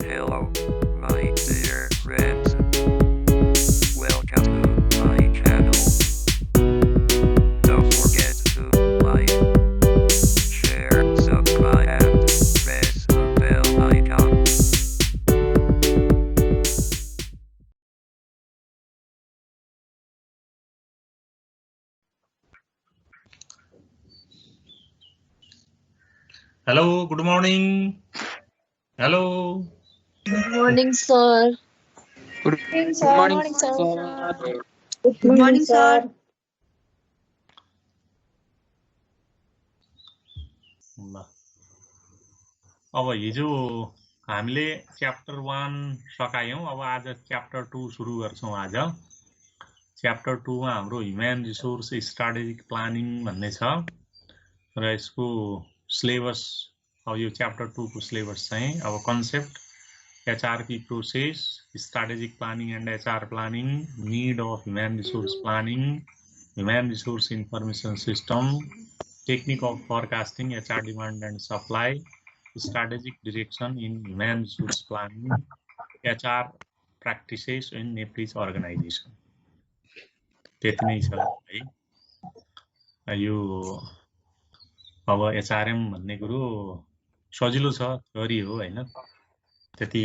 Hello, my dear friends. Welcome to my channel. Don't forget to like, share, subscribe, and press the bell icon. Hello, good morning. Hello. Good morning, sir. Good Good morning, morning, sir. sir. Good morning, sir. ल अब हिजो हामीले chapter 1 सकायौं। अब आज chapter 2 सुरु गर्छौं। आज chapter 2 मा हाम्रो ह्युमन रिसोर्स स्ट्राटेजिक प्लानिङ भन्ने छ र यसको सिलेबस अब यो च्याप्टर 2 को सिलेबस चाहिँ अब concept HRP process, strategic planning and HR planning, need of human resource planning, human resource information system, technique of forecasting, HR demand and supply, strategic direction in human resource planning, HR practices in Nepalese organization. त्यति नै छ है। यो अब HRM भन्ने कुरो सजिलो छ, थ्योरी हो हैन, त्यति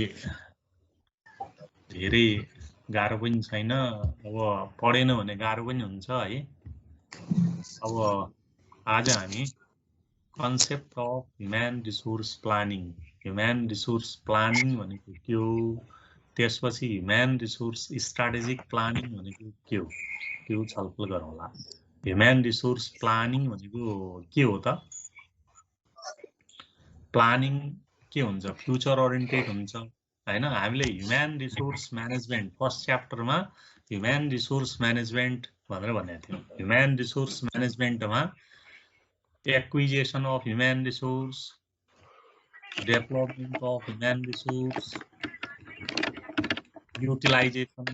धेरै गाह्रो पनि छैन। अब पढेन भने गाह्रो पनि हुन्छ है। अब आज हामी concept of human resource planning भनेको के हो, त्यसपछि ह्युमन रिसोर्स स्ट्राटेजिक प्लानिङ भनेको के हो, त्यो छलफल गरौँला। ह्युमन रिसोर्स प्लानिङ भनेको के हो त? प्लानिङ के हुन्छ? फ्युचर ओरिएन्टेड हुन्छ हैन। हामीले ह्युमन रिसोर्स म्यानेजमेन्ट फर्स्ट च्याप्टरमा ह्युमन रिसोर्स म्यानेजमेन्ट भनेर भनेको थियौँ। ह्युमन रिसोर्स म्यानेजमेन्टमा acquisition of human resource, development of human resource, utilization,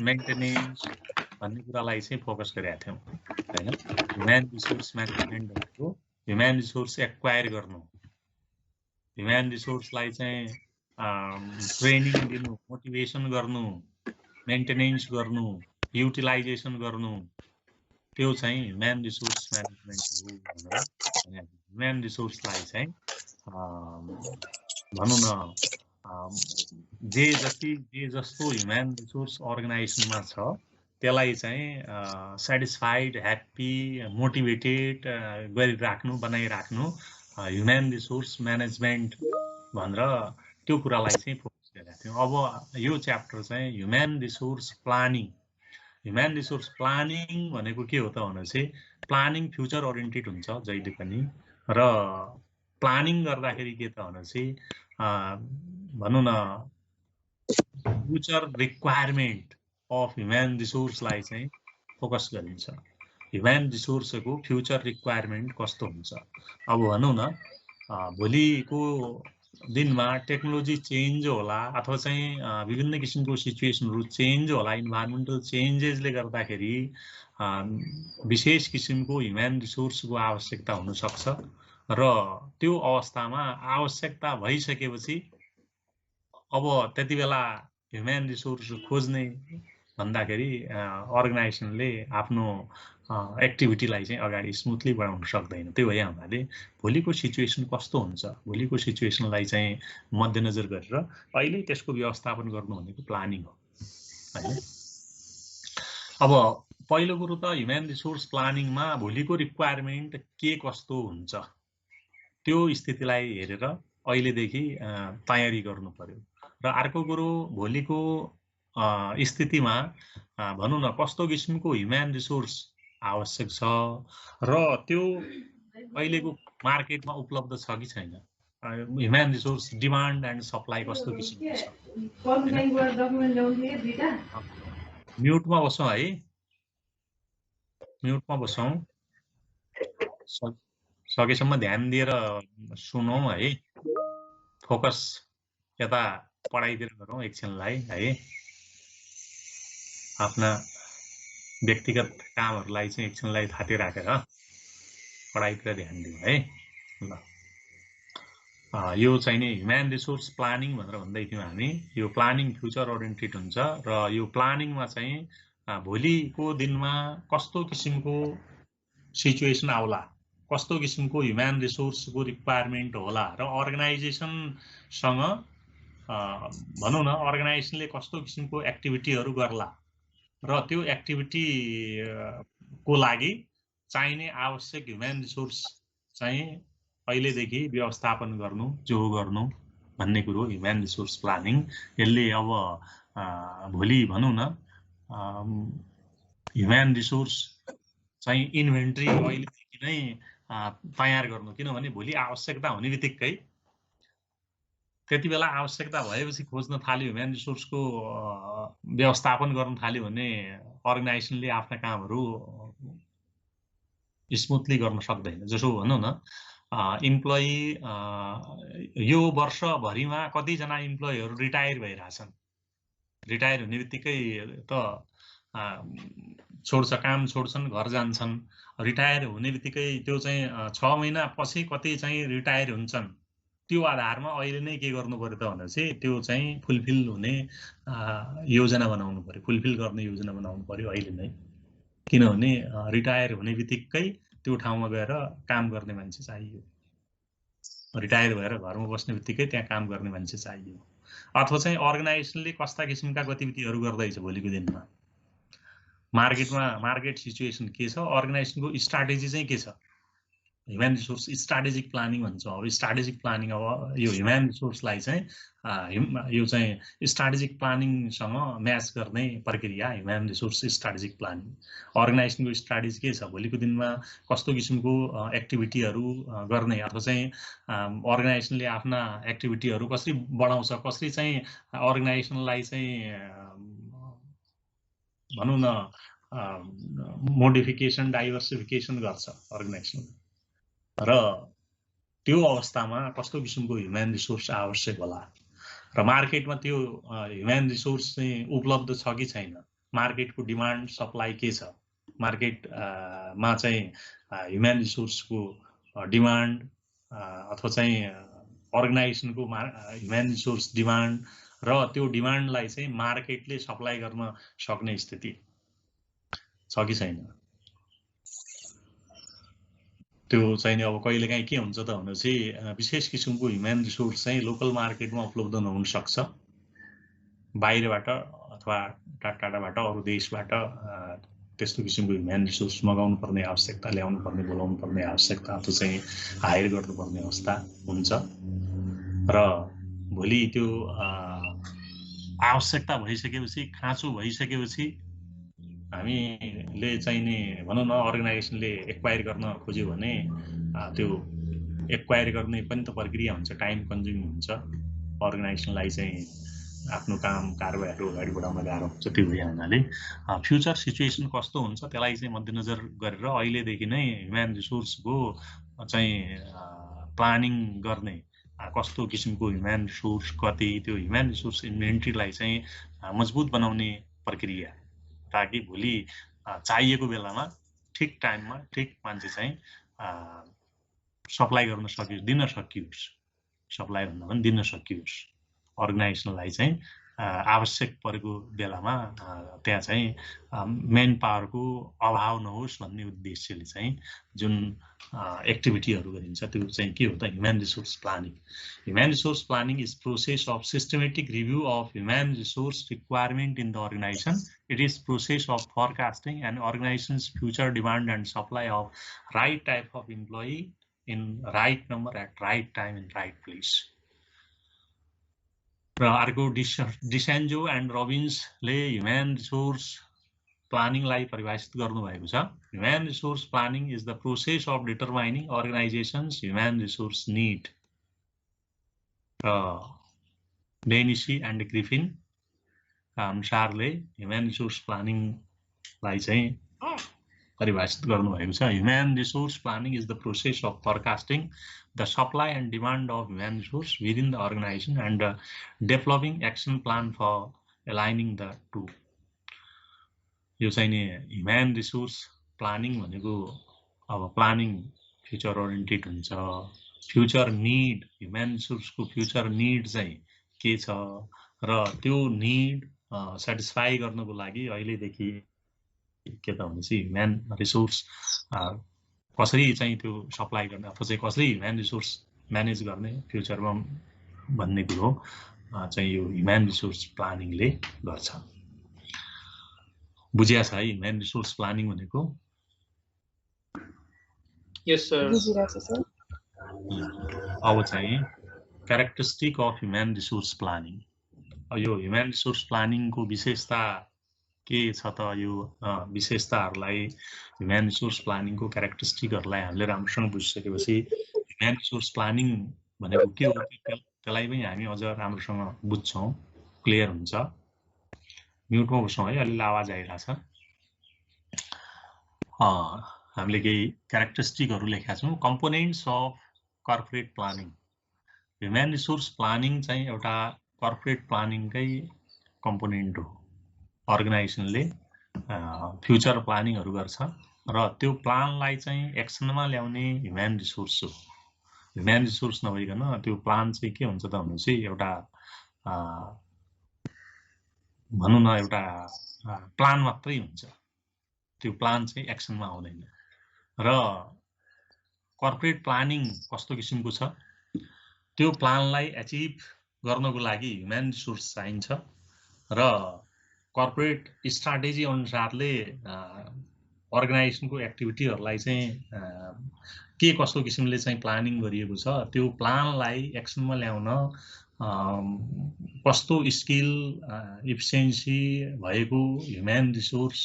maintenance भन्ने कुरालाई चाहिँ फोकस गरेका थियौँ हैन। ह्युमन रिसोर्स म्यानेजमेन्ट भनेको ह्युमन रिसोर्स एक्वायर गर्नु, ह्युमन रिसोर्सलाई चाहिँ ट्रेनिङ दिनु, मोटिभेसन गर्नु, मेन्टेनेन्स गर्नु, युटिलाइजेसन गर्नु, त्यो चाहिँ ह्युमन रिसोर्स म्यानेजमेन्ट हो भनेर भने। ह्युमन रिसोर्सलाई चाहिँ भनौँ न जे जस्तो ह्युमन रिसोर्स अर्गनाइजेसनमा छ त्यसलाई चाहिँ सेटिस्फाइड, ह्याप्पी, मोटिभेटेड गरिराख्नु, बनाइराख्नु ह्युमन रिसोर्स म्यानेजमेन्ट भनेर त्यो कुरालाई चाहिँ फोकस गरेका थियौँ। अब यो च्याप्टर चाहिँ human resource planning. Human resource planning भनेको के हो त भनेपछि प्लानिङ फ्युचर ओरिएन्टेड हुन्छ जहिले पनि, र प्लानिङ गर्दाखेरि के त भनेपछि भनौँ न फ्युचर रिक्वायरमेन्ट अफ ह्युमन रिसोर्सलाई चाहिँ फोकस गरिन्छ। ह्युमन रिसोर्सको फ्युचर रिक्वायरमेन्ट कस्तो हुन्छ। अब भनौँ न भोलिको दिनमा टेक्नोलोजी चेन्ज होला अथवा चाहिँ विभिन्न किसिमको सिचुएसनहरू चेन्ज होला, इन्भाइरोमेन्टल चेन्जेसले गर्दाखेरि विशेष किसिमको ह्युमन रिसोर्सको आवश्यकता हुनसक्छ र त्यो अवस्थामा आवश्यकता भइसकेपछि अब त्यति बेला ह्युमन रिसोर्स खोज्ने भन्दाखेरि अर्गनाइजेसनले आफ्नो एक्टिभिटीलाई चाहिँ अगाडि स्मुथली बढाउन सक्दैन। त्यो भए हुनाले भोलिको सिचुएसन कस्तो हुन्छ, भोलिको सिचुएसनलाई चाहिँ मध्यनजर गरेर अहिले त्यसको व्यवस्थापन गर्नु भनेको प्लानिङ हो हैन। अब पहिलो कुरो त ह्युमन रिसोर्स प्लानिङमा भोलिको रिक्वायरमेन्ट के कस्तो हुन्छ त्यो स्थितिलाई हेरेर अहिलेदेखि तयारी गर्नु पर्यो। र अर्को कुरो भोलिको स्थितिमा भनौँ न कस्तो किसिमको ह्युमन रिसोर्स आवश्यक छ र त्यो अहिलेको मार्केटमा उपलब्ध छ कि छैन, human resource demand and supply कस्तो किसिमको छ। म्युटमा बसौँ है, म्युटमा बसौँ, सकेसम्म ध्यान दिएर सुनौँ है, फोकस यता पढाइतिर गरौँ एकछिनलाई है। आफ्ना व्यक्तिगत कामहरूलाई चाहिँ एकछिनलाई थाती राखेर पढाइतिर ध्यान दिउँ है। ल यो चाहिँ नि ह्युमन रिसोर्स प्लानिङ भनेर भन्दै थियौँ हामी। यो प्लानिङ फ्युचर ओरिएन्टेड हुन्छ र यो प्लानिङमा चाहिँ भोलिको दिनमा कस्तो किसिमको सिचुएसन आउला, कस्तो किसिमको ह्युमन रिसोर्सको रिक्वायरमेन्ट होला र अर्गनाइजेसनसँग भनौँ न अर्गनाइजेसनले कस्तो किसिमको एक्टिभिटीहरू गर्ला र त्यो एक्टिभिटीको लागि चाहिने आवश्यक ह्युमन रिसोर्स चाहिँ अहिलेदेखि व्यवस्थापन गर्नु भन्ने कुरो ह्युमन रिसोर्स प्लानिङ। यसले अब भोलि भनौँ न ह्युमन रिसोर्स चाहिँ इन्भेन्ट्री अहिलेदेखि नै तयार गर्नु, किनभने भोलि आवश्यकता हुने बित्तिकै त्यति बेला आवश्यकता भएपछि खोज्न थाल्यो, ह्युमन रिसोर्सको व्यवस्थापन गर्न थाल्यो भने अर्गनाइजेसनले आफ्ना कामहरू स्मुथली गर्न सक्दैन। जसो भनौँ न इम्प्लोइ यो वर्षभरिमा कतिजना इम्प्लोइहरू रिटायर भइरहेछन्, रिटायर हुने बित्तिकै त काम छोड्छन्, घर जान्छन्। रिटायर हुने बित्तिकै त्यो चाहिँ 6 महिना पछि कति चाहिँ रिटायर हुन्छन्। त्यो आधारमा अहिले नै के गर्नु पर्यो त भनेपछि त्यो चाहिँ फुलफिल हुने योजना बनाउनु पर्यो, फुलफिल गर्ने योजना बनाउनु पर्यो अहिले नै। किनभने रिटायर हुने बित्तिकै त्यो ठाउँमा गएर काम गर्ने मान्छे चाहियो, रिटायर भएर घरमा बस्ने बित्तिकै त्यहाँ काम गर्ने मान्छे चाहियो। अथवा चाहिँ अर्गनाइजेसनले कस्ता किसिमका गतिविधिहरू गर्दैछ भोलिको दिनमा, मार्केट सिचुएसन के छ, अर्गनाइजेसनको स्ट्राटेजी चाहिँ के छ, ह्युमन रिसोर्स स्ट्राटेजिक प्लानिङ भन्छ। अब स्ट्राटेजिक प्लानिङ अब यो ह्युमन रिसोर्सलाई चाहिँ यो चाहिँ स्ट्राटेजिक प्लानिङसँग म्याच गर्ने प्रक्रिया ह्युमन रिसोर्स स्ट्राटेजिक प्लानिङ। अर्गनाइजेसनको स्ट्राटेजी के छ, भोलिको दिनमा कस्तो किसिमको एक्टिभिटीहरू गर्ने, अथवा चाहिँ अर्गनाइजेसनले आफ्ना एक्टिभिटीहरू कसरी बढाउँछ, कसरी चाहिँ अर्गनाइजेसनलाई चाहिँ भनौँ न मोडिफिकेसन डाइभर्सिफिकेसन गर्छ अर्गनाइजेसन, र त्यो अवस्थामा कस्तो किसिमको ह्युमन रिसोर्स आवश्यक होला र मार्केटमा त्यो ह्युमन रिसोर्स चाहिँ उपलब्ध छ कि छैन, मार्केटको डिमान्ड सप्लाई के छ, मार्केटमा चाहिँ ह्युमन रिसोर्सको डिमान्ड अथवा चाहिँ अर्गनाइजेसनको ह्युमन रिसोर्स डिमान्ड र त्यो डिमान्डलाई चाहिँ मार्केटले सप्लाई गर्न सक्ने स्थिति छ कि छैन। त्यो चाहिँ अब कहिलेकाहीँ के हुन्छ त भनेपछि विशेष किसिमको ह्युमन रिसोर्स चाहिँ लोकल मार्केटमा उपलब्ध नहुन सक्छ, बाहिरबाट अथवा टाढाबाट अरू देशबाट त्यस्तो किसिमको ह्युमन रिसोर्स मगाउनु पर्ने आवश्यकता, ल्याउनु पर्ने, बोलाउनु पर्ने आवश्यकता अथवा चाहिँ हायर गर्नुपर्ने अवस्था हुन्छ। र भोलि त्यो आवश्यकता भइसकेपछि, खाँचो भइसकेपछि हामीले चाहिने भनौँ न अर्गनाइजेसनले एक्वायर गर्न खोज्यो भने त्यो एक्वायर गर्ने पनि त प्रक्रिया हुन्छ, टाइम कन्ज्युमिङ हुन्छ, अर्गनाइजेसनलाई चाहिँ आफ्नो काम कारबाहीहरू अगाडि बढाउन गाह्रो हुन्छ। त्यो भए हुनाले फ्युचर सिचुएसन कस्तो हुन्छ त्यसलाई चाहिँ मध्यनजर गरेर अहिलेदेखि नै ह्युमन रिसोर्सको चाहिँ प्लानिङ गर्ने, कस्तो किसिमको ह्युमन रिसोर्स कति, त्यो ह्युमन रिसोर्स इन्भेन्ट्रीलाई चाहिँ मजबुत बनाउने प्रक्रिया, ताकि भोलि चाहिएको बेलामा ठिक टाइममा ठिक मान्छे चाहिँ सप्लाई गर्न सकियोस्, दिन सकियोस्, सप्लाई भन्दा पनि दिन सकियोस्, अर्गनाइजेसनलाई चाहिँ आवश्यक परेको बेलामा त्यहाँ चाहिँ मेन पावरको अभाव नहोस् भन्ने उद्देश्यले चाहिँ जुन एक्टिभिटीहरू गरिन्छ त्यो चाहिँ के हो त human resource planning. Human resource planning is process of systematic review of human resource requirement in the organisation. It is process of forecasting and organisation's future demand and supply of right type of employee in right number at right time in right place. र अर्को DeCenzo and रबिन्सले human resource प्लानिङलाई परिभाषित गर्नुभएको छ। Human resource planning is the process of determining organisation's human resource need. र डेनिसी and Griffin अनुसारले human resource प्लानिङलाई चाहिँ परिभाषित गर्नुभएको छ। Human resource planning is the process of forecasting the supply and demand of human resource within the organization and developing action plan for aligning the two. यो चाहिँ नि human resource planning भनेको अब planning future oriented हुन्छ, future need human रिसोर्सको future need चाहिँ के छ र त्यो निड सेटिस्फाई गर्नको लागि अहिलेदेखि के त भनेपछि ह्युमन रिसोर्स कसरी चाहिँ त्यो सप्लाई गर्ने अथवा चाहिँ कसरी ह्युमन रिसोर्स म्यानेज गर्ने फ्युचरमा भन्ने कुरो चाहिँ यो ह्युमन रिसोर्स प्लानिङले गर्छ। बुझिया छ है ह्युमन रिसोर्स प्लानिङ भनेको? यस सर। अब चाहिँ characteristic of human resource planning. यो ह्युमन रिसोर्स प्लानिङको विशेषता के छ त? यो विशेषताहरूलाई ह्युमन रिसोर्स प्लानिङको क्यारेक्टरिस्टिकहरूलाई हामीले राम्रोसँग बुझिसकेपछि ह्युमन रिसोर्स प्लानिङ भनेको के हो त्यसलाई पनि हामी अझ राम्रोसँग बुझ्छौँ, क्लियर हुन्छ। म्युटमा बस्छौँ है, अलिअलि आवाज आइरहेछ। हामीले केही क्यारेक्टरिस्टिकहरू लेखेका छौँ। Components of corporate planning. Human resource planning चाहिँ एउटा कर्पोरेट प्लानिङकै कम्पोनेन्ट हो। अर्गनाइजेसनले फ्युचर प्लानिङहरू गर्छ र त्यो प्लानलाई चाहिँ एक्सनमा ल्याउने ह्युमन रिसोर्स हो। ह्युमन रिसोर्स नभइकन त्यो प्लान चाहिँ के हुन्छ त भनेपछि एउटा भनौँ न एउटा प्लान मात्रै हुन्छ, त्यो प्लान चाहिँ एक्सनमा आउँदैन। र कर्पोरेट प्लानिङ कस्तो किसिमको छ? त्यो प्लानलाई एचिभ गर्नको लागि ह्युमन रिसोर्स चाहिन्छ र कर्पोरेट स्ट्राटेजी अनुसारले अर्गनाइजेसनको एक्टिभिटीहरूलाई चाहिँ के कस्तो किसिमले चाहिँ प्लानिङ गरिएको छ, त्यो प्लानलाई एक्सनमा ल्याउन कस्तो स्किल इफिसियन्सी भएको ह्युमन रिसोर्स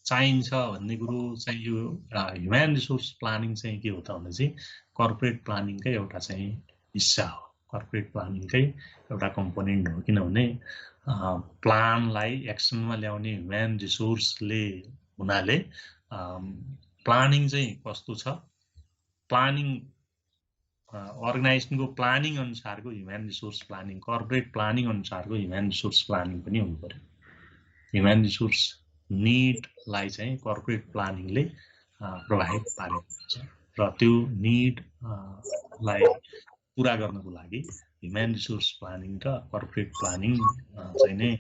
चाहिन्छ भन्ने कुरो चाहिँ यो ह्युमन रिसोर्स प्लानिङ चाहिँ के हो त भनेपछि कर्पोरेट प्लानिङकै एउटा चाहिँ हिस्सा हो, कर्पोरेट प्लानिङकै एउटा कम्पोनेन्ट हो। किनभने प्लानलाई एक्सनमा ल्याउने ह्युमन रिसोर्सले हुनाले प्लानिङ चाहिँ कस्तो छ, प्लानिङ अर्गनाइजेसनको प्लानिङ अनुसारको human resource planning, corporate planning अनुसारको ह्युमन रिसोर्स प्लानिङ पनि हुनु पर्यो। ह्युमन रिसोर्स निडलाई चाहिँ कर्पोरेट प्लानिङले प्रभावित पारेको हुन्छ र त्यो निडलाई पुरा गर्नको लागि ह्युमन रिसोर्स प्लानिङ र कर्पोरेट प्लानिङ चाहिँ नै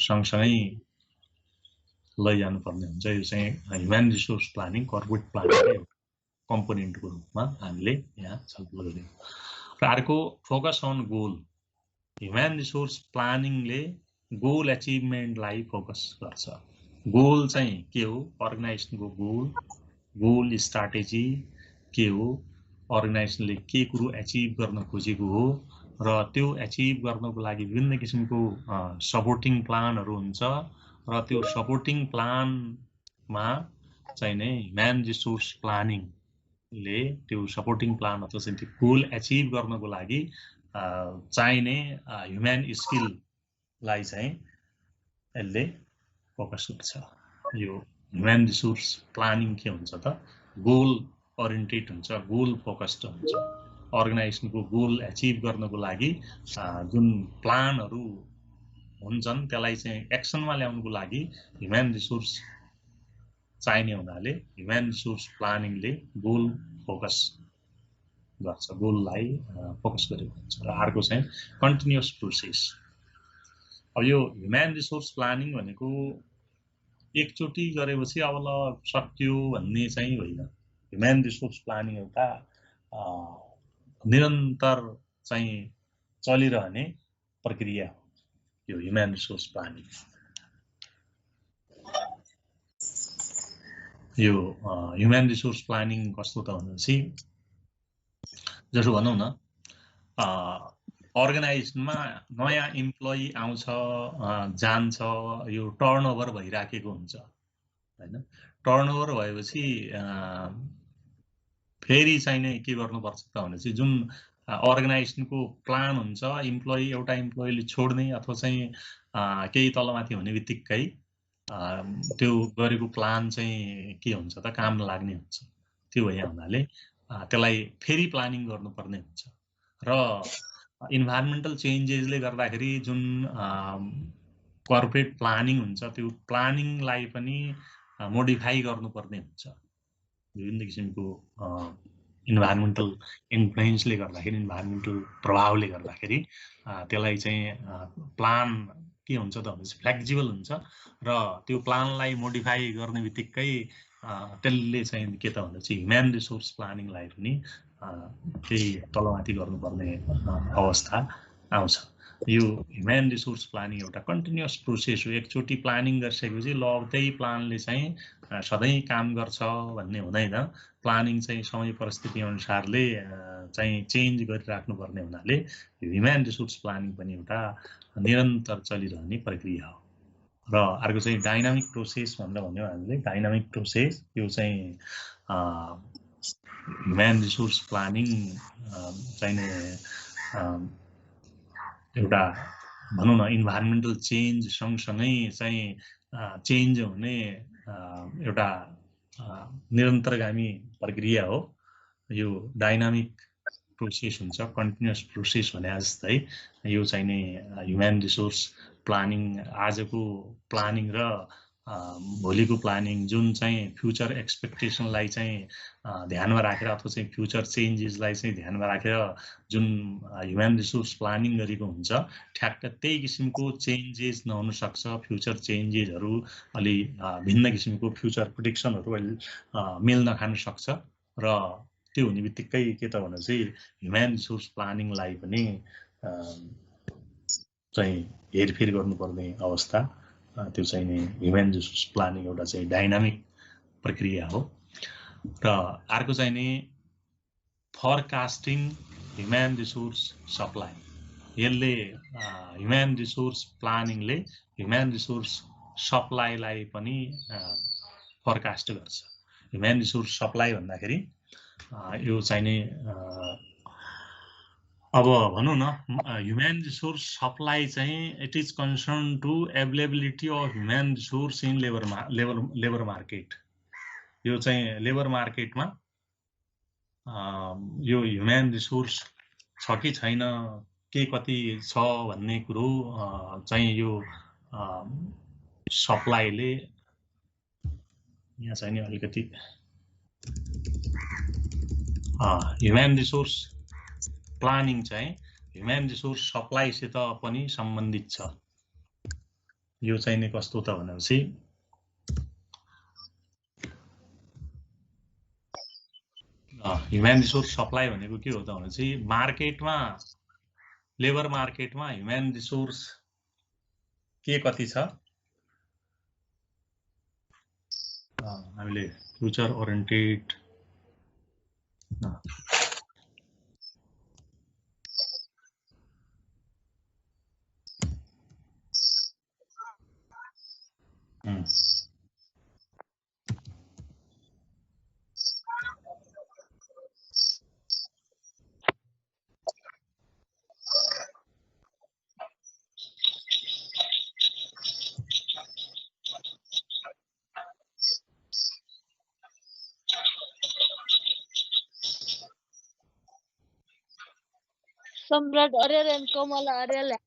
सँगसँगै लैजानुपर्ने हुन्छ। यो चाहिँ ह्युमन रिसोर्स प्लानिङ कर्पोरेट प्लानिङकै कम्पोनेन्टको रूपमा हामीले यहाँ छलफल गऱ्यौँ। र अर्को focus on goal. Human resource प्लानिङले गोल एचिभमेन्टलाई फोकस गर्छ। गोल चाहिँ के हो? अर्गनाइजेसनको गोल स्ट्राटेजी के हो, अर्गनाइजेसनले के कुरो एचिभ गर्न खोजेको हो र त्यो एचिभ गर्नको लागि विभिन्न किसिमको सपोर्टिङ प्लानहरू हुन्छ र त्यो सपोर्टिङ प्लानमा चाहिँ नै ह्युमन रिसोर्स प्लानिङले त्यो सपोर्टिङ प्लान अथवा चाहिँ त्यो गोल एचिभ गर्नको लागि चाहिने ह्युमन स्किललाई चाहिँ यसले फोकस गर्छ। यो ह्युमन रिसोर्स प्लानिङ के हुन्छ त? गोल ओरिएन्टेड हुन्छ, गोल फोकस्ड हुन्छ। अर्गनाइजेसनको गोल एचिभ गर्नको लागि जुन प्लानहरू हुन्छन् त्यसलाई चाहिँ एक्सनमा ल्याउनको लागि ह्युमन रिसोर्स चाहिने हुनाले ह्युमन रिसोर्स प्लानिङले गोल फोकस गर्छ, गोललाई फोकस गरेको हुन्छ। र अर्को चाहिँ कन्टिन्युअस प्रोसेस। अब यो ह्युमन रिसोर्स प्लानिङ भनेको एकचोटि गरेपछि अब ल सक्यो भन्ने चाहिँ होइन। ह्युमन रिसोर्स प्लानिङ एउटा निरन्तर चाहिँ चलिरहने प्रक्रिया हो यो ह्युमन रिसोर्स प्लानिङ। यो ह्युमन रिसोर्स प्लानिङ कस्तो त भनेपछि जसो भनौँ न अर्गनाइजेसनमा नयाँ इम्प्लोइ आउँछ जान्छ, यो टर्नओभर भइराखेको हुन्छ हैन। टर्नओभर भएपछि फेरि चाहिँ नै के गर्नुपर्छ त भनेपछि जुन अर्गनाइजेसनको प्लान हुन्छ, एउटा इम्प्लोइले छोड्ने अथवा चाहिँ केही तलमाथि हुने बित्तिकै त्यो गरेको प्लान चाहिँ के हुन्छ त काम लाग्ने हुन्छ। त्यो भए हुनाले त्यसलाई फेरि प्लानिङ गर्नुपर्ने हुन्छ र इन्भाइरोमेन्टल चेन्जेसले गर्दाखेरि जुन कर्पोरेट प्लानिङ हुन्छ त्यो प्लानिङलाई पनि मोडिफाई गर्नुपर्ने हुन्छ। विभिन्न किसिमको इन्भाइरोमेन्टल इन्फ्लुएन्सले गर्दाखेरि, इन्भाइरोमेन्टल प्रभावले गर्दाखेरि त्यसलाई चाहिँ प्लान के हुन्छ त भनेपछि फ्लेक्सिबल हुन्छ र त्यो प्लानलाई मोडिफाई गर्ने बित्तिकै त्यसले चाहिँ के त भनेपछि ह्युमन रिसोर्स प्लानिङलाई पनि केही तलमाथि गर्नुपर्ने अवस्था आउँछ। यो ह्युमन रिसोर्स प्लानिङ एउटा कन्टिन्युअस प्रोसेस हो। एकचोटि प्लानिङ गरिसकेपछि ल त्यही प्लानले चाहिँ सधैँ काम गर्छ भन्ने हुँदैन। प्लानिङ चाहिँ समय परिस्थिति अनुसारले चाहिँ चेन्ज गरिराख्नुपर्ने हुनाले ह्युमन रिसोर्स प्लानिङ पनि एउटा निरन्तर चलिरहने प्रक्रिया हो। र अर्को चाहिँ डाइनामिक प्रोसेस भनेर भन्यो हामीले। डाइनामिक प्रोसेस यो चाहिँ ह्युमन रिसोर्स प्लानिङ चाहिँ एउटा भनौँ न इन्भाइरोमेन्टल चेन्ज सँगसँगै चाहिँ चेन्ज हुने एउटा निरन्तरगामी प्रक्रिया हो। यो डाइनामिक प्रोसेस हुन्छ, कन्टिन्युअस प्रोसेस भने जस्तै यो चाहिँ नै ह्युमन रिसोर्स प्लानिङ आजको प्लानिङ र भोलिको प्लानिङ जुन चाहिँ फ्युचर एक्सपेक्टेसनलाई चाहिँ ध्यानमा राखेर अथवा चाहिँ फ्युचर चेन्जेसलाई चाहिँ ध्यानमा राखेर जुन ह्युमन रिसोर्स प्लानिङ गरेको हुन्छ ठ्याक्क त्यही किसिमको चेन्जेस नहुन सक्छ। फ्युचर चेन्जेसहरू अलि भिन्न किसिमको फ्युचर प्रिडिक्सनहरू अलि मेल नखान सक्छ र त्यो हुने बित्तिकै के त भने चाहिँ ह्युमन रिसोर्स प्लानिङलाई पनि चाहिँ हेरफेर गर्नुपर्ने अवस्था त्यो चाहिँ नि ह्युमन रिसोर्स प्लानिङ एउटा चाहिँ डाइनामिक प्रक्रिया हो। र अर्को चाहिँ नि फरकास्टिङ ह्युमन रिसोर्स सप्लाई। यसले ह्युमन रिसोर्स प्लानिङले ह्युमन रिसोर्स सप्लाईलाई पनि फरकास्ट गर्छ। ह्युमन रिसोर्स सप्लाई भन्दाखेरि यो चाहिँ नि अब भनौँ न ह्युमन रिसोर्स सप्लाई चाहिँ it is concern to availability of human resource in labour market. यो चाहिँ लेबर मार्केटमा यो ह्युमन रिसोर्स छ कि छैन, के कति छ भन्ने कुरो चाहिँ यो सप्लाईले यहाँ चाहिँ नि अलिकति ह्युमन रिसोर्स प्लानिङ चाहिँ ह्युमन रिसोर्स सप्लाईसित पनि सम्बन्धित छ। यो चाहिँ नि कस्तो त भनेपछि ह्युमन रिसोर्स सप्लाई भनेको के हो त भनेपछि मार्केटमा लेबर मार्केटमा ह्युमन रिसोर्स के कति छ हामीले future oriented Samrat Arya and Kamala Arya.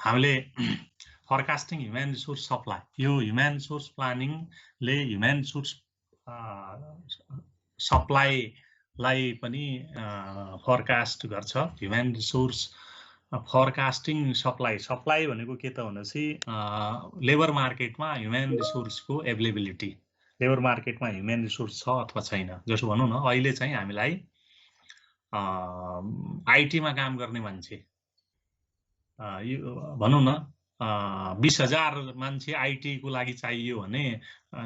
हामीले फरकास्टिङ ह्युमन रिसोर्स सप्लाई, यो ह्युमन रिसोर्स प्लानिङले ह्युमन रिसोर्स सप्लाईलाई पनि फरकास्ट गर्छ। ह्युमन रिसोर्स फरकास्टिङ सप्लाई भनेको के त भनेपछि लेबर मार्केटमा ह्युमन रिसोर्सको एभाइलेबिलिटी, लेबर मार्केटमा ह्युमन रिसोर्स छ अथवा छैन। जसो भनौँ न अहिले चाहिँ हामीलाई आइटीमा काम गर्ने मान्छे यो भनौँ न 20,000 मान्छे आईटी को लागि चाहियो भने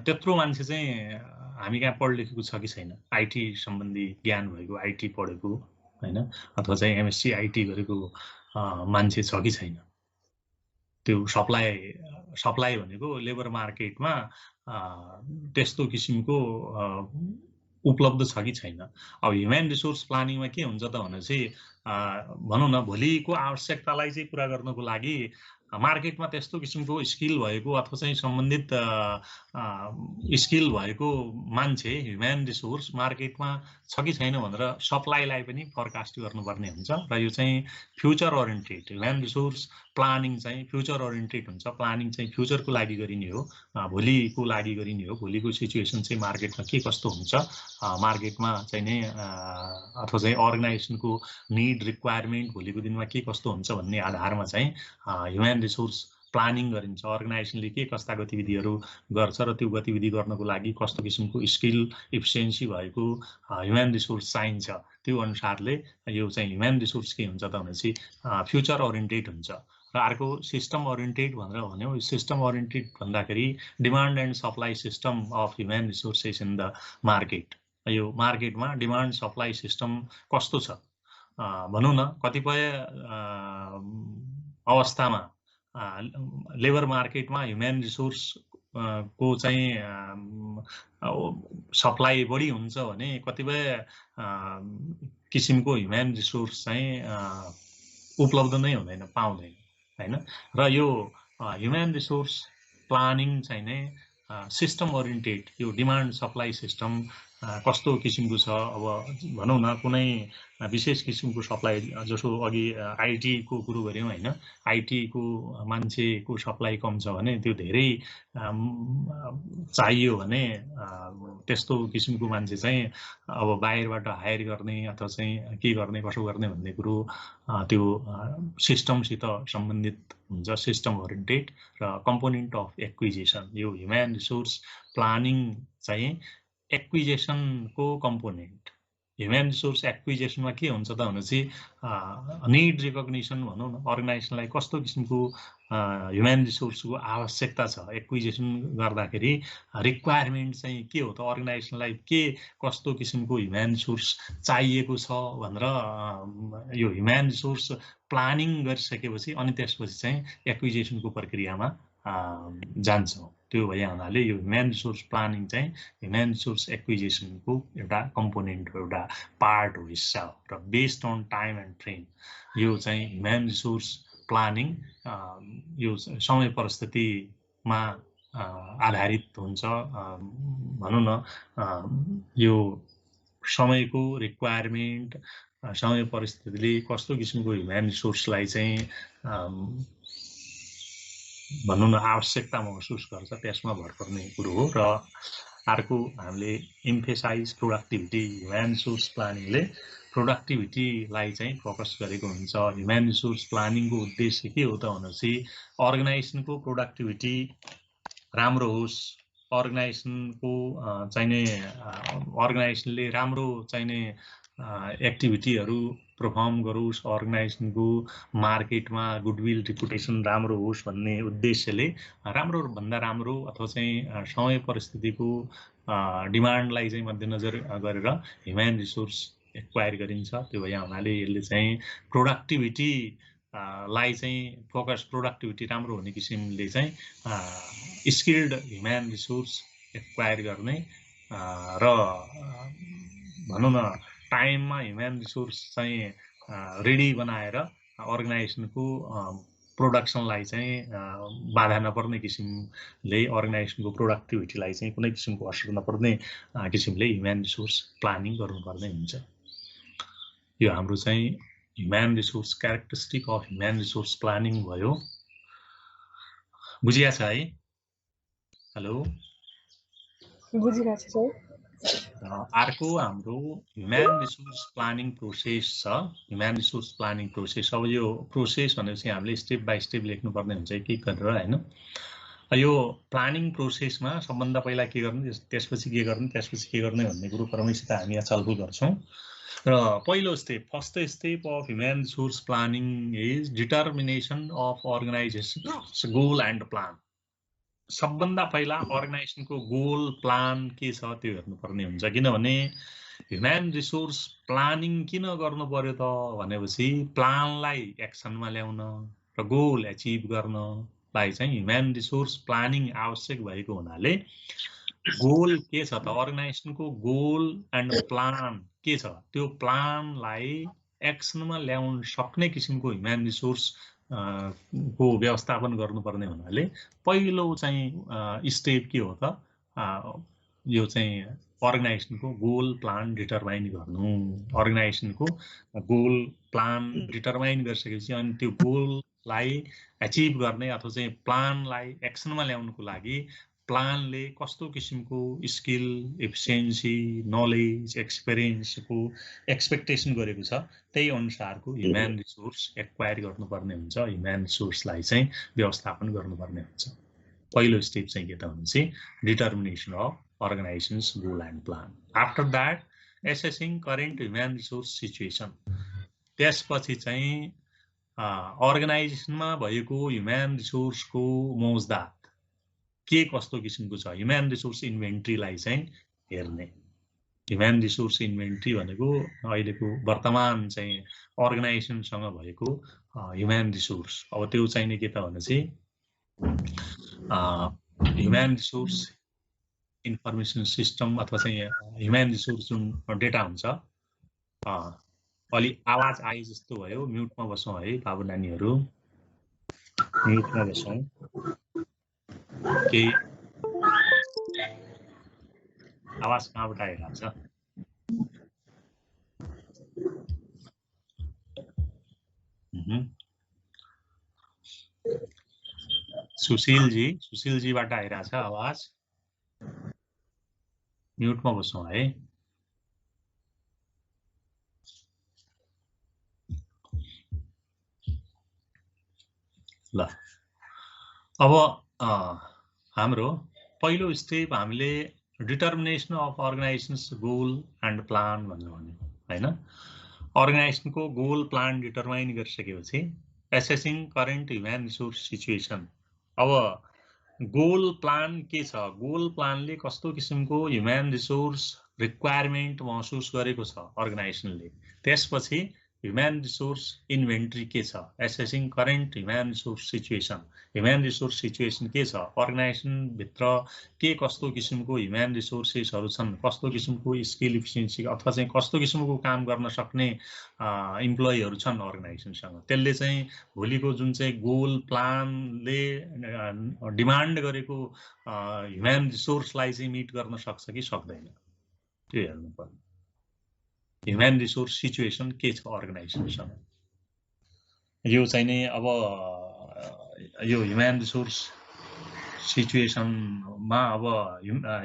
त्यत्रो मान्छे चाहिँ हामी कहाँ पढ लेखेको छ कि छैन, आईटी सम्बन्धी ज्ञान भएको, आईटी पढेको हैन, अथवा चाहिँ एमएससी आईटी गरेको मान्छे छ कि छैन। त्यो सप्लाई भनेको लेबर मार्केटमा त्यस्तो किसिमको उपलब्ध छ कि छैन। अब ह्युमन रिसोर्स प्लानिङमा के हुन्छ त भनेपछि भनौँ न भोलिको आवश्यकतालाई चाहिँ पुरा गर्नको लागि मार्केटमा त्यस्तो किसिमको स्किल भएको अथवा चाहिँ सम्बन्धित स्किल भएको मान्छे ह्युमन रिसोर्स मार्केटमा छ कि छैन भनेर सप्लाईलाई पनि फोरकास्ट गर्नुपर्ने हुन्छ र यो चाहिँ future oriented human resource planning चाहिँ फ्युचर ओरिएन्टेड हुन्छ। प्लानिङ चाहिँ फ्युचरको लागि गरिने हो, भोलिको लागि गरिने हो। भोलिको सिचुएसन चाहिँ मार्केटमा के कस्तो हुन्छ, मार्केटमा चाहिँ नै अथवा चाहिँ अर्गनाइजेसनको निड रिक्वायरमेन्ट भोलिको दिनमा के कस्तो हुन्छ भन्ने आधारमा चाहिँ ह्युमन रिसोर्स प्लानिङ गरिन्छ। अर्गनाइजेसनले के कस्ता गतिविधिहरू गर्छ र त्यो गतिविधि गर्नको लागि कस्तो किसिमको स्किल इफिसियन्सी भएको ह्युमन रिसोर्स चाहिन्छ, त्यो अनुसारले यो चाहिँ ह्युमन रिसोर्स के हुन्छ त भनेपछि फ्युचर ओरिएन्टेड हुन्छ। र अर्को सिस्टम ओरिएन्टेड भनेर भन्यो। सिस्टम ओरिएन्टेड भन्दाखेरि demand and supply system of human resources in the market. यो मार्केटमा डिमान्ड सप्लाई सिस्टम कस्तो छ भनौँ न, कतिपय अवस्थामा लेबर मार्केटमा ह्युमन रिसोर्स को चाहिँ सप्लाई बढी हुन्छ भने कतिपय किसिमको ह्युमन रिसोर्स चाहिँ उपलब्ध नै हुँदैन, पाउँदैन हैन। र यो ह्युमन रिसोर्स प्लानिङ चाहिँ नै सिस्टम ओरिएन्टेड यो डिमान्ड सप्लाई सिस्टम कस्तो किसिमको छ। अब भनौँ न कुनै विशेष किसिमको सप्लाई, जसो अघि आईटी को कुरो गऱ्यौँ हैन, आईटी को मान्छेको सप्लाई कम छ भने त्यो धेरै चाहियो भने त्यस्तो किसिमको मान्छे चाहिँ अब बाहिरबाट हायर गर्ने अथवा चाहिँ के गर्ने कसो गर्ने भन्ने कुरो त्यो सिस्टमसित सम्बन्धित हुन्छ। सिस्टम ओरिएन्टेड र कम्पोनेन्ट अफ एक्विजिसन, यो ह्युमन रिसोर्स प्लानिङ चाहिँ एक्विजिसनको कम्पोनेन्ट। ह्युमन रिसोर्स एक्विजिसनमा के हुन्छ त भनेपछि निड रिकग्निसन भनौँ न, अर्गनाइजेसनलाई कस्तो किसिमको ह्युमन रिसोर्सको आवश्यकता छ, एक्विजिसन गर्दाखेरि रिक्वायरमेन्ट चाहिँ के हो त, अर्गनाइजेसनलाई के कस्तो किसिमको ह्युमन रिसोर्स चाहिएको छ भनेर यो ह्युमन रिसोर्स प्लानिङ गरिसकेपछि अनि त्यसपछि चाहिँ एक्विजिसनको प्रक्रियामा जान्छौँ। त्यो भए हुनाले यो ह्युमन रिसोर्स प्लानिङ चाहिँ ह्युमन रिसोर्स एक्विजिसनको एउटा कम्पोनेन्ट हो, एउटा पार्ट हो, हिस्सा हो। र based on time and train यो चाहिँ ह्युमन रिसोर्स प्लानिङ यो समय परिस्थितिमा आधारित हुन्छ। भनौँ न यो समयको रिक्वायरमेन्ट, समय परिस्थितिले कस्तो किसिमको ह्युमन रिसोर्सलाई चाहिँ भनौँ न आवश्यकता महसुस गर्छ त्यसमा भर पर्ने कुरो हो। र अर्को हामीले एम्फेसाइज प्रोडक्टिभिटी, ह्युमन रिसोर्स प्लानिङले प्रोडक्टिभिटीलाई चाहिँ फोकस गरेको हुन्छ। ह्युमन रिसोर्स प्लानिङको उद्देश्य के हो त भनेपछि अर्गनाइजेसनको प्रोडक्टिभिटी राम्रो होस्, अर्गनाइजेसनको चाहिने अर्गनाइजेसनले राम्रो चाहिने एक्टिभिटीहरू परफर्म गरोस्, अर्गनाइजेसनको मार्केटमा गुडविल रिपुटेसन राम्रो होस् भन्ने उद्देश्यले राम्रो भन्दा राम्रो अथवा चाहिँ समय परिस्थितिको डिमान्डलाई चाहिँ मध्यनजर गरेर ह्युमन रिसोर्स एक्वायर गरिन्छ। त्यो भए हुनाले यसले चाहिँ प्रोडक्टिभिटी लाई चाहिँ फोकस, प्रोडक्टिभिटी राम्रो हुने किसिमले चाहिँ स्किल्ड ह्युमन रिसोर्स एक्वायर गर्ने र भनौँ न टाइममा ह्युमन रिसोर्स चाहिँ रेडी बनाएर अर्गनाइजेसनको प्रोडक्सनलाई चाहिँ बाधा नपर्ने किसिमले अर्गनाइजेसनको प्रोडक्टिभिटीलाई चाहिँ कुनै किसिमको असर नपर्ने किसिमले ह्युमन रिसोर्स प्लानिङ गर्नुपर्ने हुन्छ। यो हाम्रो चाहिँ human resource characteristic of human resource planning भयो। बुझिया छ है? हेलो, बुझिरहेको छु सर। अर्को हाम्रो ह्युमन रिसोर्स प्लानिङ प्रोसेस छ। ह्युमन रिसोर्स प्लानिङ प्रोसेस, अब यो प्रोसेस भनेपछि हामीले स्टेप बाई स्टेप लेख्नुपर्ने हुन्छ के गरेर हैन। यो प्लानिङ प्रोसेसमा सबभन्दा पहिला के गर्ने, त्यसपछि के गर्ने, त्यसपछि के गर्ने भन्ने कुरो क्रमशः हामी यहाँ छलफल गर्छौँ। र पहिलो step first step of human resource planning is determination of organisation goal and plan. सबभन्दा पहिला अर्गनाइजेसनको गोल प्लान के छ त्यो हेर्नुपर्ने हुन्छ, किनभने ह्युमन रिसोर्स प्लानिङ किन गर्नु पर्यो त भनेपछि प्लानलाई एक्सनमा ल्याउन र गोल एचिभ गर्नलाई चाहिँ ह्युमन रिसोर्स प्लानिङ आवश्यक भएको हुनाले गोल के छ त अर्गनाइजेसनको गोल एन्ड प्लान के छ त्यो प्लानलाई एक्सनमा ल्याउन सक्ने किसिमको ह्युमन रिसोर्स को व्यवस्थापन गर्नुपर्ने हुनाले पहिलो चाहिँ स्टेप के हो त यो चाहिँ अर्गनाइजेसनको गोल प्लान डिटरमाइन गर्नु। अर्गनाइजेसनको गोल प्लान डिटरमाइन गरिसकेपछि अनि त्यो गोललाई एचिभ गर्ने अथवा चाहिँ प्लानलाई एक्सनमा ल्याउनको लागि प्लानले कस्तो किसिमको स्किल एफिसिएन्सी नलेज एक्सपिरियन्सको एक्सपेक्टेसन गरेको छ त्यही अनुसारको ह्युमन रिसोर्स एक्वायर गर्नुपर्ने हुन्छ, ह्युमन रिसोर्सलाई चाहिँ व्यवस्थापन गर्नुपर्ने हुन्छ। पहिलो स्टेप चाहिँ के त भनेपछि determination of organization's goal and plan. After that assessing current human resource situation. त्यसपछि चाहिँ अर्गनाइजेसनमा भएको ह्युमन रिसोर्सको मौजदात के कस्तो किसिमको छ ह्युमन रिसोर्स इन्भेन्ट्रीलाई चाहिँ हेर्ने। ह्युमन रिसोर्स इन्भेन्ट्री भनेको अहिलेको वर्तमान चाहिँ अर्गनाइजेसनसँग भएको ह्युमन रिसोर्स। अब त्यो चाहिने के त भनेपछि ह्युमन रिसोर्स इन्फर्मेसन सिस्टम अथवा चाहिँ ह्युमन रिसोर्स जुन डेटा हुन्छ। अलि आवाज आए जस्तो भयो, म्युटमा बसौँ है बाबु नानीहरू, म्युटमा बसौँ। केही आवाज कहाँबाट आइरहेको छ? सुशीलजीबाट आइरहेछ आवाज। म्युटमा बसौँ है। ल अब हाम्रो पहिलो स्टेप हामीले determination of organization's goal and plan भनेर भन्यो हैन। अर्गनाइजेसनको गोल प्लान डिटर्माइन गरिसकेपछि एसेसिङ करेन्ट ह्युमन रिसोर्स सिचुएसन। अब गोल प्लान के छ, गोल प्लानले कस्तो किसिमको ह्युमन रिसोर्स रिक्वायरमेन्ट महसुस गरेको छ अर्गनाइजेसनले। त्यसपछि ह्युमन रिसोर्स इन्भेन्ट्री के छ, assessing current human resource situation. Human resource situation के छ, अर्गनाइजेसनभित्र के कस्तो किसिमको ह्युमन रिसोर्सेसहरू छन्, कस्तो किसिमको स्किल इफिसिएन्सी अथवा चाहिँ कस्तो किसिमको काम गर्न सक्ने इम्प्लोइहरू छन् अर्गनाइजेसनसँग। त्यसले चाहिँ भोलिको जुन चाहिँ गोल प्लानले डिमान्ड गरेको ह्युमन रिसोर्सलाई चाहिँ मिट गर्न सक्छ कि सक्दैन त्यो हेर्नु पर्यो। ह्युमन रिसोर्स सिचुएसन के छ अर्गनाइजेसनसँग, यो चाहिँ नि अब यो ह्युमन रिसोर्स सिचुएसनमा अब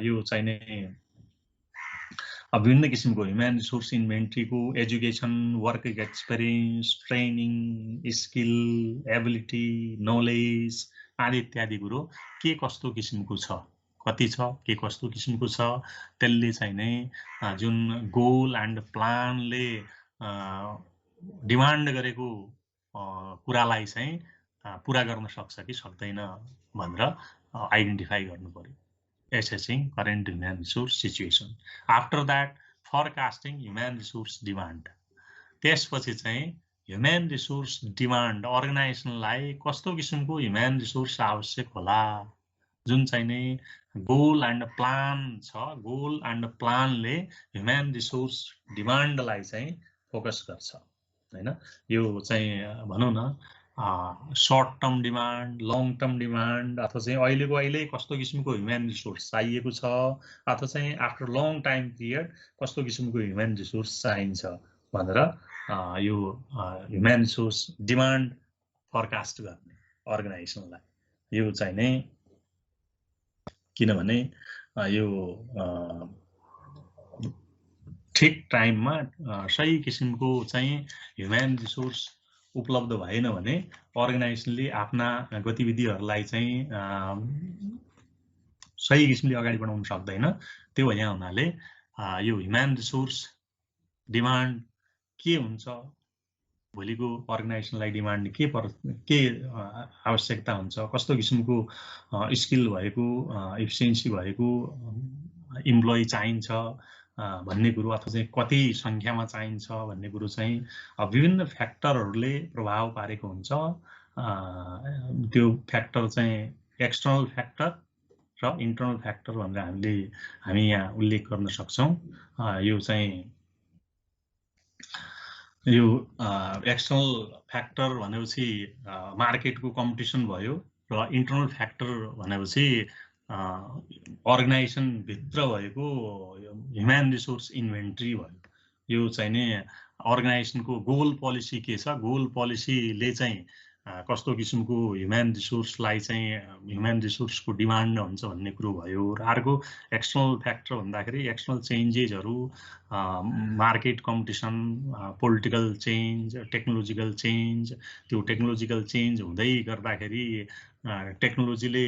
यो चाहिँ नि विभिन्न किसिमको ह्युमन रिसोर्स इन्भेन्ट्रीको education, work experience, training, skill, ability, knowledge आदि इत्यादि कुरो के कस्तो किसिमको छ, कति छ, के कस्तो किसिमको छ, त्यसले चाहिँ नै जुन गोल एन्ड प्लानले डिमान्ड गरेको कुरालाई चाहिँ पुरा गर्न सक्छ कि सक्दैन भनेर आइडेन्टिफाई गर्नु पर्यो। Assessing current human resource situation. After that forecasting human resource demand. त्यसपछि चाहिँ ह्युमन रिसोर्स डिमान्ड अर्गनाइजेसनलाई कस्तो किसिमको ह्युमन रिसोर्स आवश्यक होला, जुन चाहिँ नै गोल एन्ड प्लान छ, गोल एन्ड प्लानले ह्युमन रिसोर्स डिमान्डलाई चाहिँ फोकस गर्छ हैन। यो चाहिँ भनौँ न short term demand, long term demand अथवा चाहिँ अहिले कस्तो किसिमको ह्युमन रिसोर्स चाहिएको छ अथवा चाहिँ आफ्टर लङ टाइम पिरियड कस्तो किसिमको ह्युमन रिसोर्स चाहिन्छ भनेर यो ह्युमन रिसोर्स डिमान्ड फरकास्ट गर्ने अर्गनाइजेसनलाई। यो चाहिँ नै किनभने यो ठिक टाइममा सही किसिमको चाहिँ ह्युमन रिसोर्स उपलब्ध भएन भने अर्गनाइजेसनले आफ्ना गतिविधिहरूलाई चाहिँ सही किसिमले अगाडि बढाउन सक्दैन। त्यो यहाँ हुनाले यो ह्युमन रिसोर्स डिमान्ड के हुन्छ, भोलिको अर्गनाइजेसनलाई डिमान्ड के आवश्यकता हुन्छ, कस्तो किसिमको स्किल भएको इफिसियन्सी भएको इम्प्लोइ चाहिन्छ भन्ने कुरो, अथवा चाहिँ कति सङ्ख्यामा चाहिन्छ भन्ने कुरो चाहिँ विभिन्न फ्याक्टरहरूले प्रभाव पारेको हुन्छ। त्यो फ्याक्टर चाहिँ एक्सटर्नल फ्याक्टर र इन्टर्नल फ्याक्टर भनेर हामी यहाँ उल्लेख गर्न सक्छौँ। यो चाहिँ यो एक्सटर्नल फ्याक्टर भनेपछि मार्केटको कम्पिटिसन भयो, र इन्टर्नल फ्याक्टर भनेपछि अर्गनाइजेसनभित्र भएको ह्युमन रिसोर्स इन्भेन्ट्री भयो। यो चाहिँ नि अर्गनाइजेसनको गोल पोलिसी के छ, गोल पोलिसीले चाहिँ कस्तो किसिमको ह्युमन रिसोर्सलाई चाहिँ ह्युमन रिसोर्सको डिमान्ड हुन्छ भन्ने कुरो भयो। र अर्को एक्सटर्नल फ्याक्टर भन्दाखेरि एक्सटर्नल चेन्जेसहरू, market competition, political change, technological change. त्यो टेक्नोलोजिकल चेन्ज हुँदै गर्दाखेरि टेक्नोलोजीले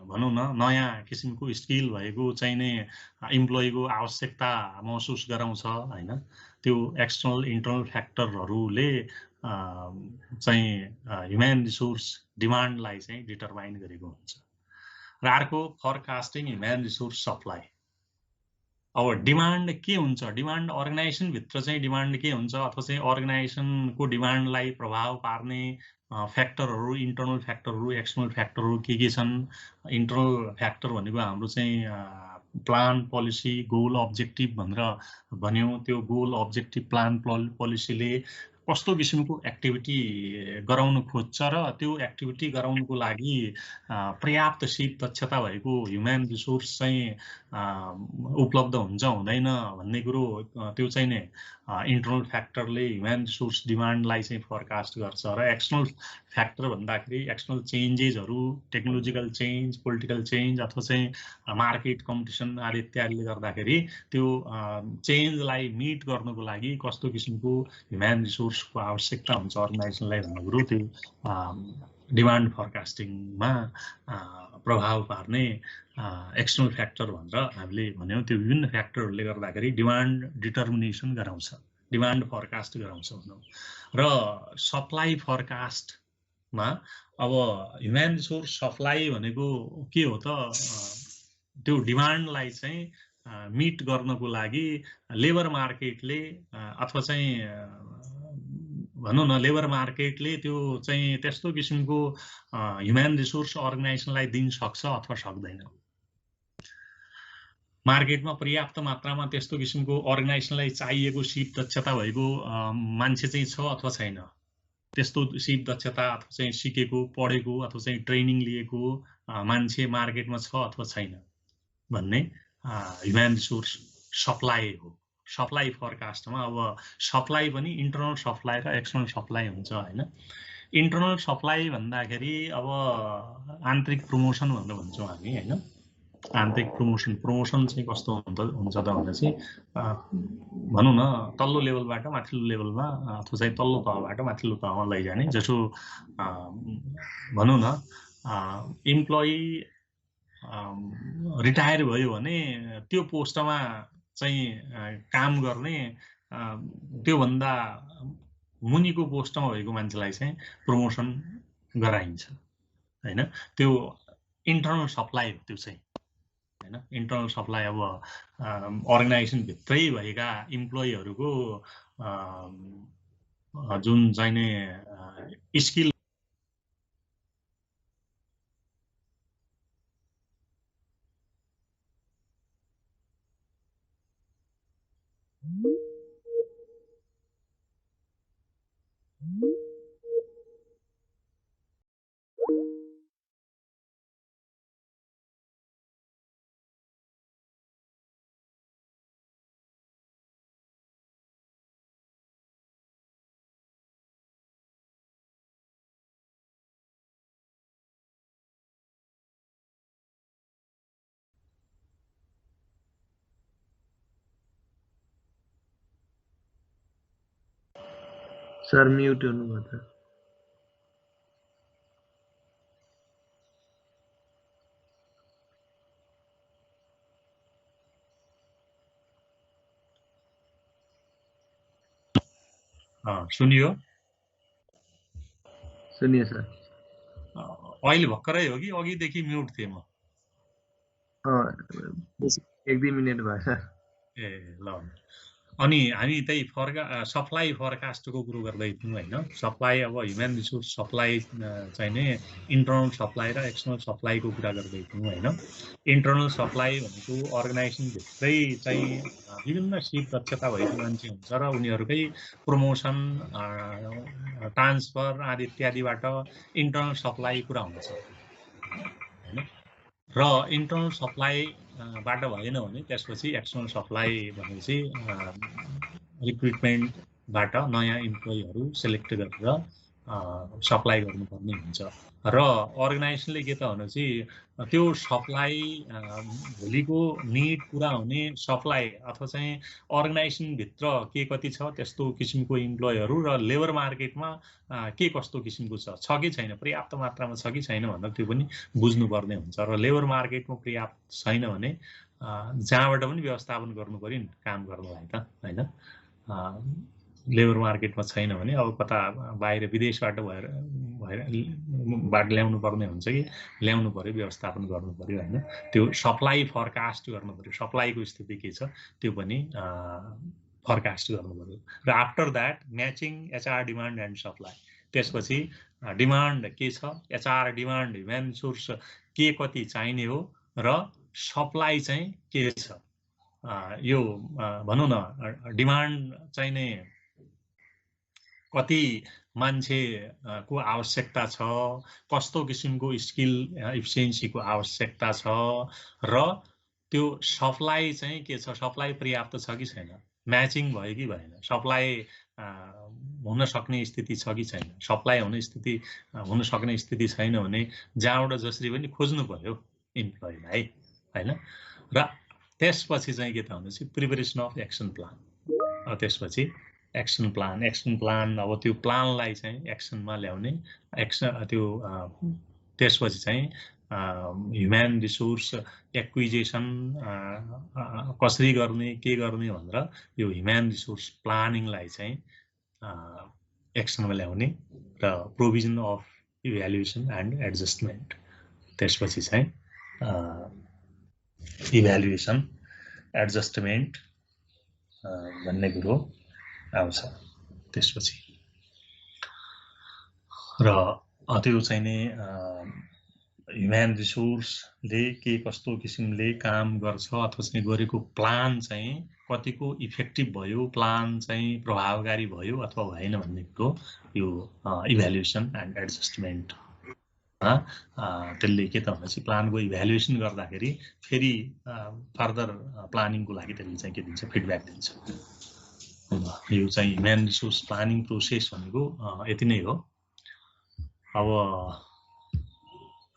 भनौँ न नयाँ किसिमको स्किल भएको चाहिँ नै इम्प्लोइको आवश्यकता महसुस गराउँछ होइन। त्यो एक्सटर्नल इन्टर्नल फ्याक्टरहरूले चाहिँ ह्युमन रिसोर्स डिमान्डलाई चाहिँ डिटरमाइन गरेको हुन्छ। र अर्को फरकास्टिङ ह्युमन रिसोर्स सप्लाई। अब डिमान्ड के हुन्छ, डिमान्ड अर्गनाइजेसनभित्र चाहिँ डिमान्ड के हुन्छ, अथवा चाहिँ अर्गनाइजेसनको डिमान्डलाई प्रभाव पार्ने फ्याक्टरहरू, इन्टर्नल फ्याक्टरहरू, एक्सटर्नल फ्याक्टरहरू के छन्। इन्टर्नल फ्याक्टर भनेको हाम्रो चाहिँ प्लान, पोलिसी, गोल, अब्जेक्टिभ भनेर भन्यौँ। त्यो गोल, अब्जेक्टिभ, प्लान, पोलिसीले कस्तो किसिमको एक्टिभिटी गराउनु खोज्छ र त्यो एक्टिभिटी गराउनुको लागि पर्याप्त सिप दक्षता भएको ह्युमन रिसोर्स चाहिँ उपलब्ध हुन्छ हुँदैन भन्ने कुरो त्यो चाहिँ नै इन्टर्नल फ्याक्टरले ह्युमन रिसोर्स डिमान्डलाई चाहिँ फोरकास्ट गर्छ। र एक्सटर्नल फ्याक्टर भन्दाखेरि एक्सटर्नल चेन्जेसहरू, टेक्नोलोजिकल चेन्ज, पोलिटिकल चेन्ज अथवा चाहिँ मार्केट कम्पिटिसन आदि इत्यादिले गर्दाखेरि त्यो चेन्जलाई मिट गर्नको लागि कस्तो किसिमको ह्युमन रिसोर्सको आवश्यकता हुन्छ अर्गनाइजेसनलाई भन्ने कुरो त्यो डिमान्ड फोरकास्टिङमा प्रभाव पार्ने एक्सटर्नल फ्याक्टर भनेर हामीले भन्यौँ। त्यो विभिन्न फ्याक्टरहरूले गर्दाखेरि डिमान्ड डिटर्मिनेसन गराउँछ, डिमान्ड फोरकास्ट गराउँछ भनौँ। र सप्लाई फोरकास्टमा अब ह्युमन रिसोर्स सप्लाई भनेको के हो त, त्यो डिमान्डलाई चाहिँ मिट गर्नको लागि लेबर मार्केटले अथवा चाहिँ भनौँ न लेबर मार्केटले त्यो चाहिँ त्यस्तो किसिमको ह्युमन रिसोर्स अर्गनाइजेसनलाई दिन सक्छ अथवा सक्दैन। मार्केटमा पर्याप्त मात्रामा त्यस्तो किसिमको अर्गनाइजेसनलाई चाहिएको सिप दक्षता भएको मान्छे चाहिँ छ अथवा छैन, त्यस्तो सिप दक्षता अथवा चाहिँ सिकेको, पढेको अथवा चाहिँ ट्रेनिङ लिएको मान्छे मार्केटमा छ अथवा छैन भन्ने ह्युमन रिसोर्स सप्लाई हो। सप्लाई फोरकास्टमा अब सप्लाई पनि इन्टर्नल सप्लाई र एक्सटर्नल सप्लाई हुन्छ होइन। इन्टर्नल सप्लाई भन्दाखेरि अब आन्तरिक प्रमोसन भनेर भन्छौँ हामी होइन। आन्तरिक प्रमोसन चाहिँ कस्तो हुन्छ त भन्दा चाहिँ भनौँ न तल्लो लेभलबाट माथिल्लो लेभलमा अथवा चाहिँ तल्लो तहबाट माथिल्लो तहमा लैजाने। जसो भनौँ न इम्प्लोइ रिटायर भयो भने त्यो पोस्टमा चाहिँ काम गर्ने त्योभन्दा मुनिको पोस्टमा भएको मान्छेलाई चाहिँ प्रमोसन गराइन्छ होइन। त्यो इन्टर्नल सप्लाई हो त्यो चाहिँ होइन। इन्टर्नल सप्लाई अब अर्गनाइजेसनभित्रै भएका इम्प्लोइहरूको जुन चाहिने स्किल सर म्युट हुनुभयो त। सुनियो सुनिए सर। अहिले भर्खरै हो कि अघिदेखि म्युट थिएँ म? 1-2 मिनट भयो सर। ए ल अनि हामी त्यही सप्लाई फोरकास्टको कुरो गर्दै थियौँ होइन। सप्लाई अब ह्युमन रिसोर्स सप्लाई चाहिँ नै इन्टर्नल सप्लाई र एक्सटर्नल सप्लाईको कुरा गर्दै थियौँ होइन। इन्टर्नल सप्लाई भनेको अर्गनाइजेसनभित्रै चाहिँ विभिन्न सिप दक्षता भएको मान्छे हुन्छ र उनीहरूकै प्रमोसन ट्रान्सफर आदि इत्यादिबाट इन्टर्नल सप्लाई कुरा हुन्छ होइन। र इन्टर्नल सप्लाई बाट भएन भने त्यसपछि एक्सटर्नल सप्लाई भनेपछि रिक्रुटमेन्टबाट नयाँ इम्प्लोइहरू सेलेक्ट गरेर सप्लाई गर्नुपर्ने हुन्छ। र अर्गनाइजेसनले के त भनेपछि त्यो सप्लाई भोलिको निड पुरा हुने सप्लाई अथवा चाहिँ अर्गनाइजेसनभित्र के कति छ त्यस्तो किसिमको इम्प्लोइहरू र लेबर मार्केटमा के कस्तो किसिमको छ कि छैन, पर्याप्त मात्रामा छ कि छैन भनेर त्यो पनि बुझ्नुपर्ने हुन्छ। र लेबर मार्केटमा पर्याप्त छैन भने जहाँबाट पनि व्यवस्थापन गर्नु पर्यो नि काम गर्नलाई त होइन। लेबर मार्केटमा छैन भने अब कता बाहिर विदेशबाट बाट ल्याउनु पर्ने हुन्छ कि ल्याउनु पर्यो, व्यवस्थापन गर्नु पर्यो होइन। त्यो सप्लाई फोरकास्ट गर्नु पर्यो, सप्लाईको स्थिति के छ त्यो पनि फोरकास्ट गर्नु पर्यो। र after that matching HR demand and supply, त्यसपछि डिमान्ड के छ, एचआर डिमान्ड ह्युमन रिसोर्स के कति चाहिने हो र सप्लाई चाहिँ के छ। यो भनौँ न डिमान्ड चाहिँ नै कति मान्छेको आवश्यकता छ, कस्तो किसिमको स्किल इफिसियन्सीको आवश्यकता छ र त्यो सप्लाई चाहिँ के छ, सप्लाई पर्याप्त छ कि छैन, म्याचिङ भयो कि भएन, सप्लाई हुन सक्ने स्थिति छ कि छैन। सप्लाई हुन सक्ने स्थिति छैन भने जहाँबाट जसरी पनि खोज्नु पर्यो इम्प्लोइलाई होइन। र त्यसपछि चाहिँ के त भनेपछि प्रिपरेसन अफ एक्सन प्लान। त्यसपछि एक्सन प्लान अब त्यो प्लानलाई चाहिँ एक्सनमा ल्याउने त्यसपछि चाहिँ ह्युमन रिसोर्स एक्विजिसन कसरी गर्ने के गर्ने भनेर यो ह्युमन रिसोर्स प्लानिङलाई चाहिँ एक्सनमा ल्याउने र provision of evaluation and adjustment, त्यसपछि चाहिँ इभ्यालुएसन एडजस्टमेन्ट भन्ने कुरो आउँछ त्यसपछि। र त्यो चाहिँ नि ह्युमन रिसोर्सले के कस्तो किसिमले काम गर्छ अथवा चाहिँ गरेको प्लान चाहिँ कतिको इफेक्टिभ भयो, प्लान चाहिँ प्रभावकारी भयो अथवा भएन भन्ने कुरो यो इभ्यालुएसन एन्ड एडजस्टमेन्ट त्यसले के त भनेपछि प्लानको इभ्यालुएसन गर्दाखेरि फेरि फर्दर प्लानिङको लागि त्यसले चाहिँ के दिन्छ, फिडब्याक दिन्छ। यो चाहिँ ह्युमन रिसोर्स प्लानिङ प्रोसेस भनेको यति नै हो। अब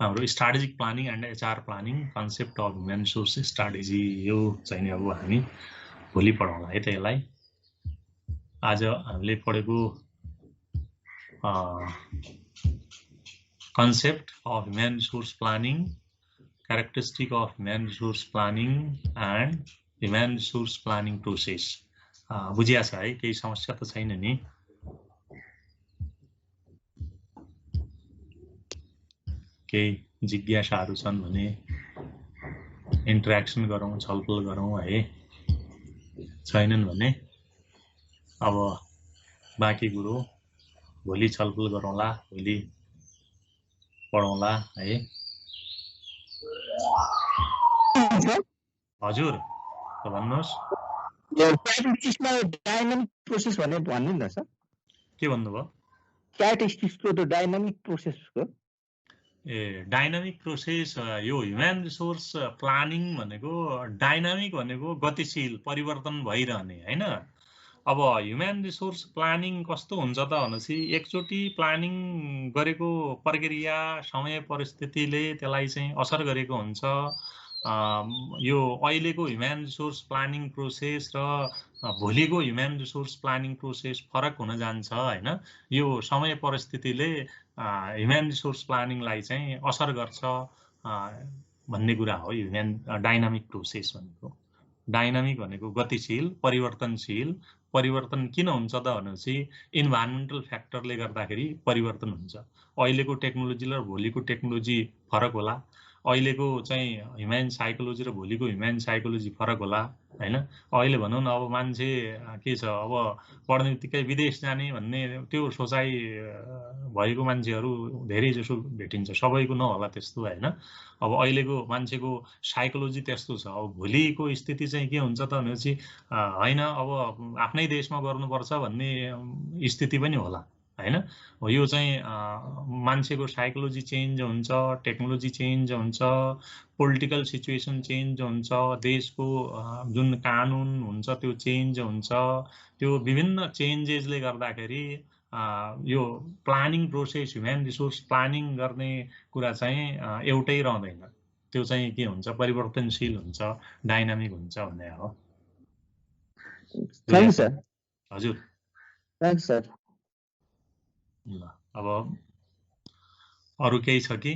हाम्रो strategic planning and HR planning concept of human resource strategy यो चाहिँ अब हामी भोलि पढाउँला है। त्यसलाई आज हामीले पढेको concept of human resource planning, characteristic of human resource planning and human resource planning process बुझिया छ है? केही समस्या त छैन नि? केही जिज्ञासाहरू छन् भने इन्टरेक्सन गरौँ, छलफल गरौँ है। छैनन् भने अब बाँकी कुरो भोलि छलफल गरौँला, भोलि पढौँला है। हजुर भन्नुहोस्। डायनामिक प्रोसेस भन्ने भन्नु नि सर, के भन्नुभयो? स्ट्याटिस्टिक्सको त डायनामिक प्रोसेसको डायनामिक प्रोसेस यो ह्युमन रिसोर्स प्लानिङ भनेको डायनामिक भनेको गतिशील परिवर्तन भइरहने हैन। अब ह्युमन रिसोर्स प्लानिङ कस्तो हुन्छ त भनेपछि एकचोटि प्लानिङ गरेको प्रक्रिया समय परिस्थितिले त्यसलाई चाहिँ असर गरेको हुन्छ। यो अहिलेको ह्युमन रिसोर्स प्लानिङ प्रोसेस र भोलिको ह्युमन रिसोर्स प्लानिङ प्रोसेस फरक हुन जान्छ हैन। यो समय परिस्थितिले ह्युमन रिसोर्स प्लानिङलाई चाहिँ असर गर्छ भन्ने कुरा हो ह्युमन डायनामिक प्रोसेस भनेको। डायनामिक भनेको गतिशील, परिवर्तनशील परिवर्तन किन हुन्छ त भनेपछि इन्भाइरोमेन्टल फ्याक्टरले गर्दाखेरि परिवर्तन हुन्छ। अहिलेको टेक्नोलोजी र भोलिको टेक्नोलोजी फरक होला, अहिलेको चाहिँ ह्युमन साइकोलोजी र भोलिको ह्युमन साइकोलोजी फरक होला हैन। अहिले भनौँ न अब मान्छे के छ, अब पढ्ने बित्तिकै विदेश जाने भन्ने त्यो सोचाइ भएको मान्छेहरू धेरै जसो भेटिन्छ, सबैको नहोला त्यस्तो हैन। अब अहिलेको मान्छेको साइकोलोजी त्यस्तो छ। अब भोलिको स्थिति चाहिँ के हुन्छ त भनेपछि हैन अब आफ्नै देशमा गर्नुपर्छ भन्ने स्थिति पनि होला हैन। हो यो चाहिँ मान्छेको साइकोलोजी चेन्ज हुन्छ, टेक्नोलोजी चेन्ज हुन्छ, पोलिटिकल सिचुएसन चेन्ज हुन्छ, देशको जुन कानुन हुन्छ त्यो चेन्ज हुन्छ। त्यो विभिन्न चेन्जेसले गर्दाखेरि यो planning process, human resource planning गर्ने कुरा चाहिँ एउटै रहँदैन, त्यो चाहिँ के हुन्छ, परिवर्तनशील हुन्छ, डाइनामिक हुन्छ भन्ने हो। Thank you sir. हजुर थ्याङ्क यू सर। ल अब अरू केही छ कि?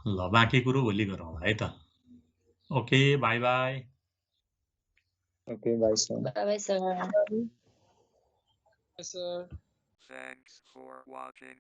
ल बाँकी कुरो भोलि गरौँ है त। Okay, by by. Okay, by sir. Bye, sir. Thanks for watching.